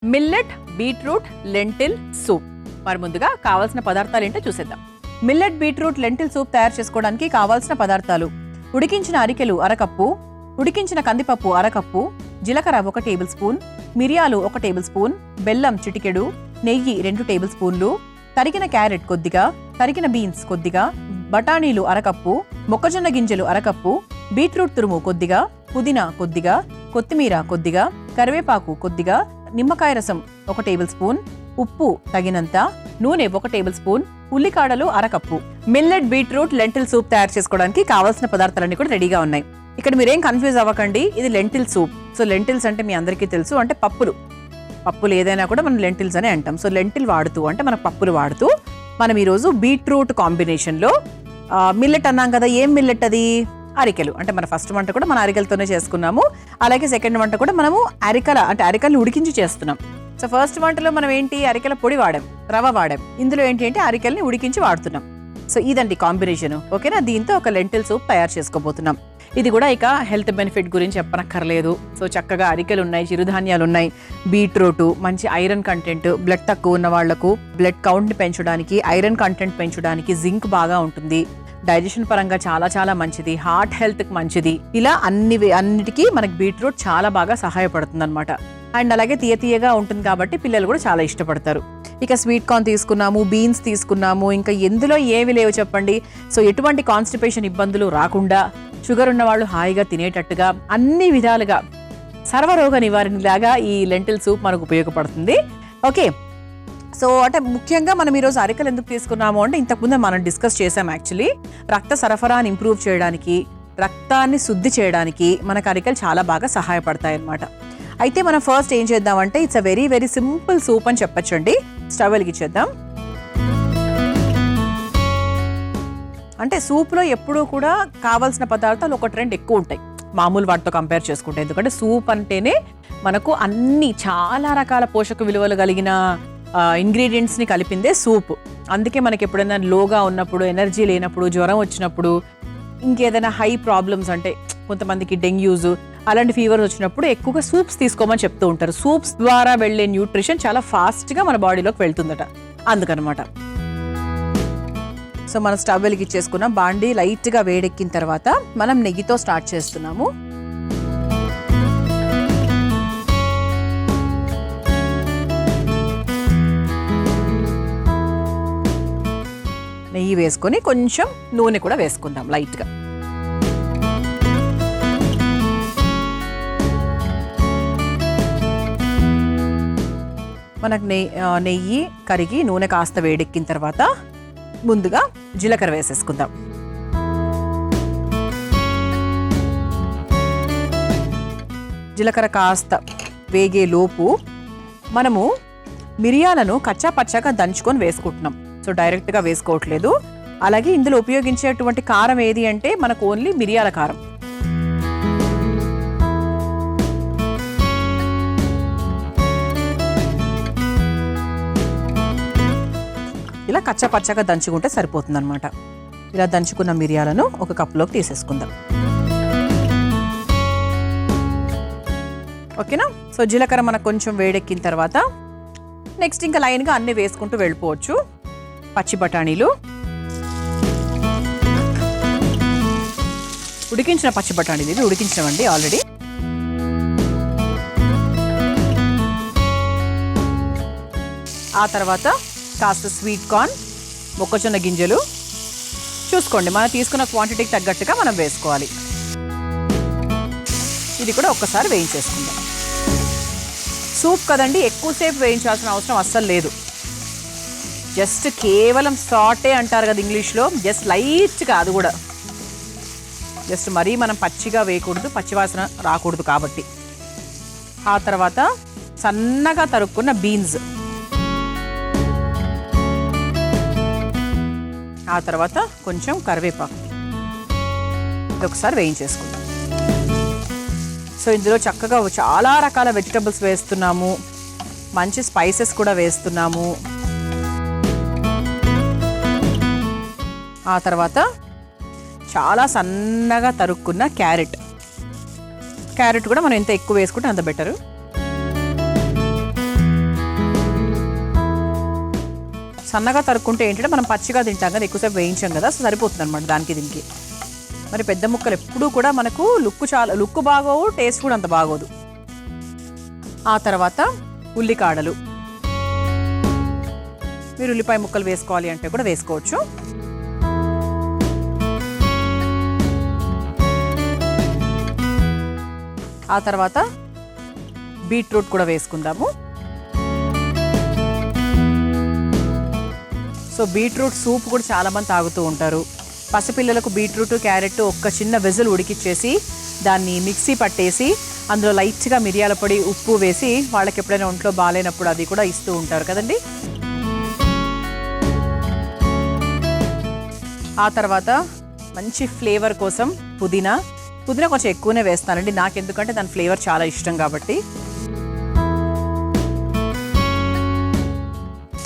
Millet beetroot lentil soup. మరి ముందుగా కావాల్సిన పదార్థాలు ఏంటో చూసేద్దాం. మిల్లెట్ బీట్రూట్ లెంటిల్ సూప్ తయారు చేసుకోవడానికి కావాల్సిన పదార్థాలు: ఉడికించిన అరికెలు అరకప్పు, ఉడికించిన కందిపప్పు అరకప్పు, జీలకర్ర 1 టేబుల్ స్పూన్, మిరియాలు 1 టేబుల్ స్పూన్, బెల్లం చిటికెడు, నెయ్యి 2 టేబుల్ స్పూన్లు, తరిగిన క్యారెట్ కొద్దిగా, తరిగిన బీన్స్ కొద్దిగా, బఠానీలు అరకప్పు, మొక్కజొన్న గింజలు అరకప్పు, బీట్రూట్ తురుము కొద్దిగా, పుదీనా కొద్దిగా, కొత్తిమీర కొద్దిగా, కరివేపాకు కొద్దిగా, నిమ్మకాయ రసం 1 టేబుల్ స్పూన్, ఉప్పు తగినంత, నూనె 1 టేబుల్ స్పూన్, ఉల్లికాడలు అరకప్పు. మిల్లెట్ బీట్రూట్ లెంటిల్ సూప్ తయారు చేసుకోవడానికి కావాల్సిన పదార్థాలన్నీ కూడా రెడీగా ఉన్నాయి. ఇక్కడ మీరేం కన్ఫ్యూజ్ అవ్వకండి, ఇది లెంటిల్ సూప్. సో లెంటిల్స్ అంటే మీ అందరికీ తెలుసు, అంటే పప్పులు ఏదైనా కూడా మనం లెంటిల్స్ అనే అంటాం. సో లెంటిల్ వాడుతూ అంటే మన పప్పులు వాడుతూ మనం ఈరోజు బీట్రూట్ కాంబినేషన్లో మిల్లెట్ అన్నాం కదా. ఏం మిల్లెట్ అది? అరికెలు. అంటే మన ఫస్ట్ వంట కూడా మన అరికెలతోనే చేసుకున్నాము. అలాగే సెకండ్ వంట కూడా మనము అరికల్ని ఉడికించి చేస్తున్నాం. సో ఫస్ట్ వంటలో మనం ఏంటి, అరికెల పొడి వాడాం, రవ్వ వాడాం. ఇందులో ఏంటి అంటే అరికెల్ని ఉడికించి వాడుతున్నాం. సో ఇదండి కాంబినేషన్. ఓకేనా? దీంతో ఒక లెంటిల్ సూప్ తయారు చేసుకోబోతున్నాం. ఇది కూడా ఇక హెల్త్ బెనిఫిట్ గురించి చెప్పనక్కర్లేదు. సో చక్కగా అరికెలు ఉన్నాయి, చిరుధాన్యాలు ఉన్నాయి, బీట్రూట్ మంచి ఐరన్ కంటెంట్, బ్లడ్ తక్కువ ఉన్న వాళ్లకు బ్లడ్ కౌంట్ని పెంచడానికి, ఐరన్ కంటెంట్ పెంచడానికి, జింక్ బాగా ఉంటుంది, డైజెషన్ పరంగా చాలా చాలా మంచిది, హార్ట్ హెల్త్కి మంచిది. ఇలా అన్నిటికీ మనకి బీట్రూట్ చాలా బాగా సహాయపడుతుంది అనమాట. అండ్ అలాగే తీయగా ఉంటుంది కాబట్టి పిల్లలు కూడా చాలా ఇష్టపడతారు. ఇక స్వీట్ కార్న్ తీసుకున్నాము, బీన్స్ తీసుకున్నాము, ఇంకా ఎందులో ఏవి లేవు చెప్పండి. సో ఎటువంటి కాన్స్టిపేషన్ ఇబ్బందులు రాకుండా, షుగర్ ఉన్న వాళ్ళు హాయిగా తినేటట్టుగా, అన్ని విధాలుగా సర్వరోగ నివారణలాగా ఈ లెంటిల్ సూప్ మనకు ఉపయోగపడుతుంది. ఓకే, సో అంటే ముఖ్యంగా మనం ఈరోజు అరికెలు ఎందుకు తీసుకున్నాము అంటే, ఇంతకుముందు మనం డిస్కస్ చేసాం. యాక్చువల్లీ రక్త సరఫరాని ఇంప్రూవ్ చేయడానికి, రక్తాన్ని శుద్ధి చేయడానికి మనకు అరికెలు చాలా బాగా సహాయపడతాయి అన్నమాట. అయితే మనం ఫస్ట్ ఏం చేద్దామంటే, it's a very very simple soup అని చెప్పచ్చండి. స్టవ్ వెలిగించేద్దాం. అంటే సూప్లో ఎప్పుడూ కూడా కావాల్సిన పదార్థాలు 1-2 ఎక్కువ ఉంటాయి మామూలు వాటితో కంపేర్ చేసుకుంటే. ఎందుకంటే సూప్ అంటేనే మనకు అన్ని చాలా రకాల పోషక విలువలు కలిగిన ఇంగ్రీడియంట్స్ని కలిపిందే సూప్. అందుకే మనకి ఎప్పుడైనా లోగా ఉన్నప్పుడు, ఎనర్జీ లేనప్పుడు, జ్వరం వచ్చినప్పుడు, ఇంకేదైనా హై ప్రాబ్లమ్స్ అంటే కొంతమందికి డెంగ్యూస్ అలాంటి ఫీవర్స్ వచ్చినప్పుడు ఎక్కువగా సూప్స్ తీసుకోమని చెప్తూ ఉంటారు. సూప్స్ ద్వారా వెళ్లే న్యూట్రిషన్ చాలా ఫాస్ట్గా మన బాడీలోకి వెళ్తుందట, అందుకనమాట. సో మనం స్టవ్ వెలిగించేసుకున్నాం. బాండీ లైట్గా వేడెక్కిన తర్వాత మనం నెయ్యితో స్టార్ట్ చేస్తున్నాము. నెయ్యి వేసుకొని కొంచెం నూనె కూడా వేసుకుందాం లైట్గా. మనకు నెయ్యి కరిగి నూనె కాస్త వేడెక్కిన తర్వాత ముందుగా జీలకర్ర వేసేసుకుందాం. జీలకర్ర కాస్త వేగే లోపు మనము మిరియాలను కచ్చా పచ్చాగా దంచుకొని వేసుకుంటున్నాం. సో డైరెక్ట్గా వేసుకోవట్లేదు. అలాగే ఇందులో ఉపయోగించేటువంటి కారం ఏది అంటే మనకు ఓన్లీ మిరియాల కారం. ఇలా కచ్చా పచ్చగా దంచుకుంటే సరిపోతుంది అనమాట. ఇలా దంచుకున్న మిరియాలను ఒక కప్లోకి తీసేసుకుందాం. ఓకేనా? సో జీలకర్ర మనకు కొంచెం వేడెక్కిన తర్వాత నెక్స్ట్ ఇంకా లైన్గా అన్నీ వేసుకుంటూ వెళ్ళిపోవచ్చు. పచ్చి బఠానీలు, ఉడికించిన పచ్చి బఠానీలు, ఇవి ఉడికించినవండి ఆల్రెడీ. ఆ తర్వాత కాస్త స్వీట్ కార్న్, మొక్కజొన్న గింజలు చూసుకోండి, మనం తీసుకున్న క్వాంటిటీకి తగ్గట్టుగా మనం వేసుకోవాలి. ఇది కూడా ఒక్కసారి వేయించేసుకుందాం. సూప్ కదండి, ఎక్కువసేపు వేయించాల్సిన అవసరం అస్సలు లేదు. జస్ట్ కేవలం సాటే అంటారు కదా ఇంగ్లీష్లో, జస్ట్ లైట్గా, అది కూడా జస్ట్ మరీ మనం పచ్చిగా వేయకూడదు, పచ్చివాసన రాకూడదు కాబట్టి. ఆ తర్వాత సన్నగా తరుక్కున్న బీన్స్, ఆ తర్వాత కొంచెం కరివేపాకు, ఇది ఒకసారి వేయించేసుకుందాం. సో ఇందులో చక్కగా చాలా రకాల వెజిటబుల్స్ వేస్తున్నాము, మంచి స్పైసెస్ కూడా వేస్తున్నాము. ఆ తర్వాత చాలా సన్నగా తరుక్కున్న క్యారెట్ కూడా మనం ఎంత ఎక్కువ వేసుకుంటే అంత బెటరు. సన్నగా తరుక్కుంటే ఏంటంటే మనం పచ్చిగా తింటాం కదా, ఎక్కువసేపు వేయించాం కదా, సో సరిపోతుంది అనమాట దానికి దీనికి. మరి పెద్ద ముక్కలు ఎప్పుడూ కూడా మనకు లుక్ బాగోవు, టేస్ట్ కూడా అంత బాగోదు. ఆ తర్వాత ఉల్లికాడలు, మీరు ఉల్లిపాయ ముక్కలు వేసుకోవాలి అంటే కూడా వేసుకోవచ్చు. ఆ తర్వాత బీట్రూట్ కూడా వేసుకుందాము. సో బీట్రూట్ సూప్ కూడా చాలామంది తాగుతూ ఉంటారు. పసిపిల్లలకు బీట్రూట్ క్యారెట్ ఒక్క చిన్న వెజల్ ఉడికిచ్చేసి దాన్ని మిక్సీ పట్టేసి అందులో లైట్గా మిరియాల పొడి ఉప్పు వేసి వాళ్ళకి ఎప్పుడైనా ఒంట్లో బాగాలేనప్పుడు అది కూడా ఇస్తూ ఉంటారు కదండి. ఆ తర్వాత మంచి ఫ్లేవర్ కోసం పుదీనా కొంచెం ఎక్కువనే వేస్తానండి, నాకు ఎందుకంటే దాని ఫ్లేవర్ చాలా ఇష్టం కాబట్టి.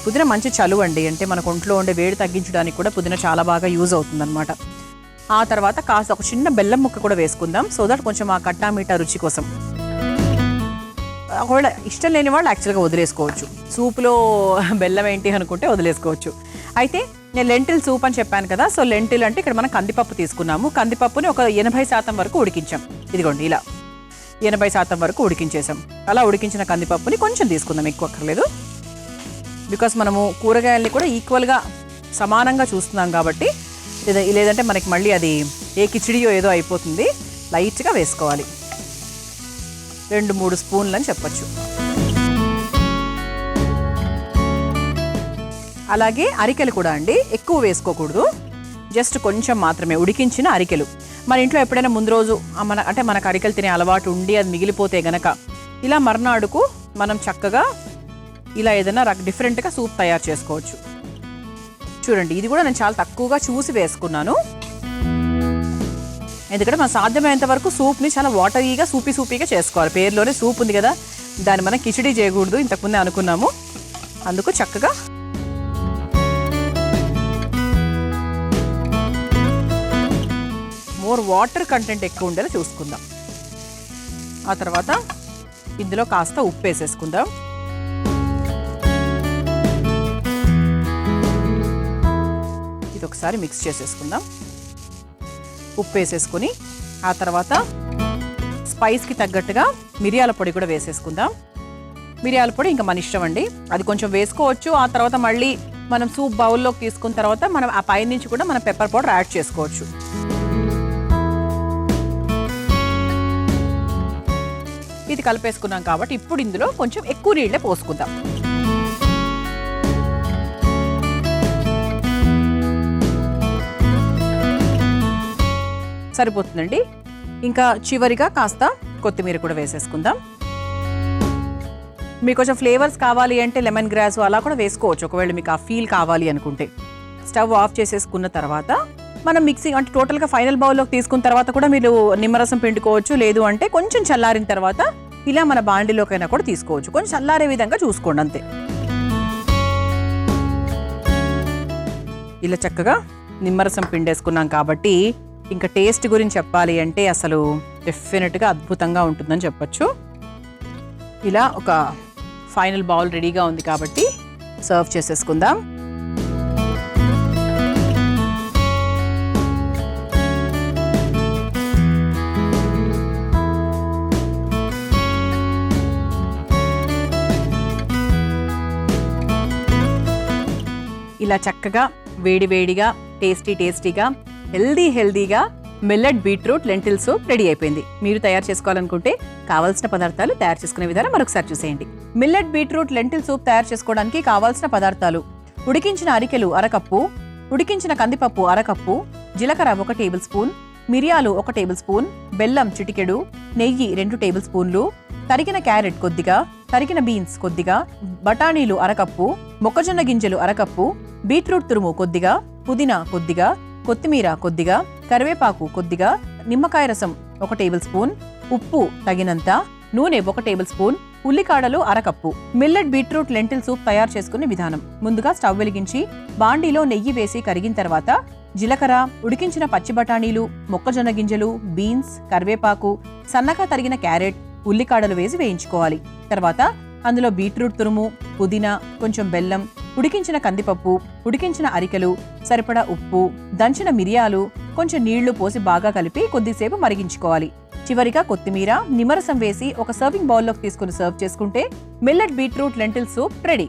పుదీనా మంచి చలువ అండి, అంటే మనకు ఒంట్లో ఉండే వేడి తగ్గించడానికి కూడా పుదీనా చాలా బాగా యూజ్ అవుతుందన్నమాట. ఆ తర్వాత కాస్త ఒక చిన్న బెల్లం ముక్క కూడా వేసుకుందాం, సో దట్ కొంచెం ఆ కట్టా మీఠా రుచి కోసం. ఒకవేళ ఇష్టం లేని వాళ్ళు యాక్చువల్గా వదిలేసుకోవచ్చు, సూప్లో బెల్లం ఏంటి అనుకుంటే వదిలేసుకోవచ్చు. అయితే నేను లెంటిల్ సూప్ అని చెప్పాను కదా, సో లెంటిల్ అంటే ఇక్కడ మనం కందిపప్పు తీసుకున్నాము. కందిపప్పుని ఒక 80% వరకు ఉడికించాం. ఇదిగోండి ఇలా 80% వరకు ఉడికించేసాం. అలా ఉడికించిన కందిపప్పుని కొంచెం తీసుకుందాం, ఎక్కువ అక్కర్లేదు. బికాస్ మనము కూరగాయల్ని కూడా ఈక్వల్గా సమానంగా చూస్తున్నాం కాబట్టి, లేదంటే మనకి మళ్ళీ అది ఏ కిచిడియో ఏదో అయిపోతుంది. లైట్గా వేసుకోవాలి, 2-3 స్పూన్లు అని చెప్పచ్చు. అలాగే అరికెలు కూడా అండి, ఎక్కువ వేసుకోకూడదు, జస్ట్ కొంచెం మాత్రమే ఉడికించిన అరికెలు. మన ఇంట్లో ఎప్పుడైనా ముందు రోజు మనకు అరికెలు తినే అలవాటు ఉండి అది మిగిలిపోతే గనక ఇలా మర్నాడుకు మనం చక్కగా ఇలా ఏదైనా డిఫరెంట్గా సూప్ తయారు చేసుకోవచ్చు. చూడండి, ఇది కూడా నేను చాలా తక్కువగా చూసి వేసుకున్నాను, ఎందుకంటే మనం సాధ్యమైనంత వరకు సూప్ని చాలా వాటరీగా సూపీగా చేసుకోవాలి. పేరులోనే సూప్ ఉంది కదా, దాన్ని మనం కిచిడి చేయకూడదు, ఇంతకుముందే అనుకున్నాము. అందుకు చక్కగా మోర్ వాటర్ కంటెంట్ ఎక్కువ ఉండేలా చూసుకుందాం. ఆ తర్వాత ఇందులో కాస్త ఉప్పు వేసేసుకుందాం. ఇది ఒకసారి మిక్స్ చేసేసుకుందాం. ఉప్పు వేసేసుకొని ఆ తర్వాత స్పైస్కి తగ్గట్టుగా మిరియాల పొడి కూడా వేసేసుకుందాం. మిరియాల పొడి ఇంకా మన ఇష్టం అండి, అది కొంచెం వేసుకోవచ్చు. ఆ తర్వాత మళ్ళీ మనం సూప్ బౌల్లోకి తీసుకున్న తర్వాత మనం ఆ పై నుంచి కూడా మనం పెప్పర్ పౌడర్ యాడ్ చేసుకోవచ్చు. ఇది కలిపేసుకున్నాం కాబట్టి ఇప్పుడు ఇందులో కొంచెం ఎక్కువ నీళ్ళే పోసుకుందాం. సరిపోతుందండి. ఇంకా చివరిగా కాస్త కొత్తిమీర కూడా వేసేసుకుందాం. మీకు కొంచెం ఫ్లేవర్స్ కావాలి అంటే లెమన్ గ్రాస్ అలా కూడా వేసుకోవచ్చు, ఒకవేళ మీకు ఆ ఫీల్ కావాలి అనుకుంటే. స్టవ్ ఆఫ్ చేసేసుకున్న తర్వాత మనం మిక్సింగ్ అంటే టోటల్గా ఫైనల్ బౌల్లోకి తీసుకున్న తర్వాత కూడా మీరు నిమ్మరసం పిండుకోవచ్చు, లేదు అంటే కొంచెం చల్లారిన తర్వాత ఇలా మన బాండిలోకైనా కూడా తీసుకోవచ్చు. కొంచెం చల్లారే విధంగా చూసుకోండి అంతే. ఇలా చక్కగా నిమ్మరసం పిండేసుకున్నాం కాబట్టి ఇంకా టేస్ట్ గురించి చెప్పాలి అంటే అసలు డెఫినెట్గా అద్భుతంగా ఉంటుందని చెప్పచ్చు. ఇలా ఒక ఫైనల్ బౌల్ రెడీగా ఉంది కాబట్టి సర్వ్ చేసేసుకుందాం. ఇలా చక్కగా వేడివేడిగా టేస్టీగా హెల్దీగా millet beetroot lentil soup ready అయిపోయింది. మీరు తయారు చేసుకోవాలనుకుంటే కావాల్సిన పదార్థాలు తయారు చేసుకునే విధానం మరొకసారి చూసేయండి. మిల్లెట్ బీట్రూట్ లెంటిల్ సూప్ తయారు చేసుకోవడానికి కావాల్సిన పదార్థాలు: ఉడికించిన అరికెలు 1 కప్పు, ఉడికించిన కందిపప్పు 1 కప్పు, జీలకర్ర 1 టేబుల్ స్పూన్, మిరియాలు 1 టేబుల్ స్పూన్, బెల్లం చిటికెడు, నెయ్యి 2 టేబుల్ స్పూన్లు, తరిగిన క్యారెట్ కొద్దిగా, తరిగిన బీన్స్ కొద్దిగా, బఠానీలు 1 కప్పు, మొక్కజొన్న గింజలు 1 కప్పు, బీట్రూట్ తురుము కొద్దిగా, పుదీనా కొద్దిగా, కొత్తిమీర కొద్దిగా, కరివేపాకు కొద్దిగా, నిమ్మకాయ రసం 1 టేబుల్ స్పూన్, ఉప్పు తగినంత, నూనె 1 టేబుల్ స్పూన్, ఉల్లికాడలు 1 cup. Millet beetroot lentil soup తయారు చేసుకునే విధానం: ముందుగా స్టవ్ వెలిగించి బాండీలో నెయ్యి వేసి కరిగిన తర్వాత జీలకర్ర, ఉడికించిన పచ్చి బఠానీలు, మొక్కజొన్న గింజలు, బీన్స్, కరివేపాకు, సన్నగా తరిగిన క్యారెట్, ఉల్లికాడలు వేసి వేయించుకోవాలి. తర్వాత అందులో బీట్రూట్ తురుము, పుదీనా, కొంచెం బెల్లం, ఉడికించిన కందిపప్పు, ఉడికించిన అరికెలు, సరిపడా ఉప్పు, దంచిన మిరియాలు, కొంచెం నీళ్లు పోసి బాగా కలిపి కొద్దిసేపు మరిగించుకోవాలి. చివరిగా కొత్తిమీర, నిమ్మరసం వేసి ఒక సర్వింగ్ బౌల్లోకి తీసుకుని సర్వ్ చేసుకుంటే millet beetroot lentil soup ready.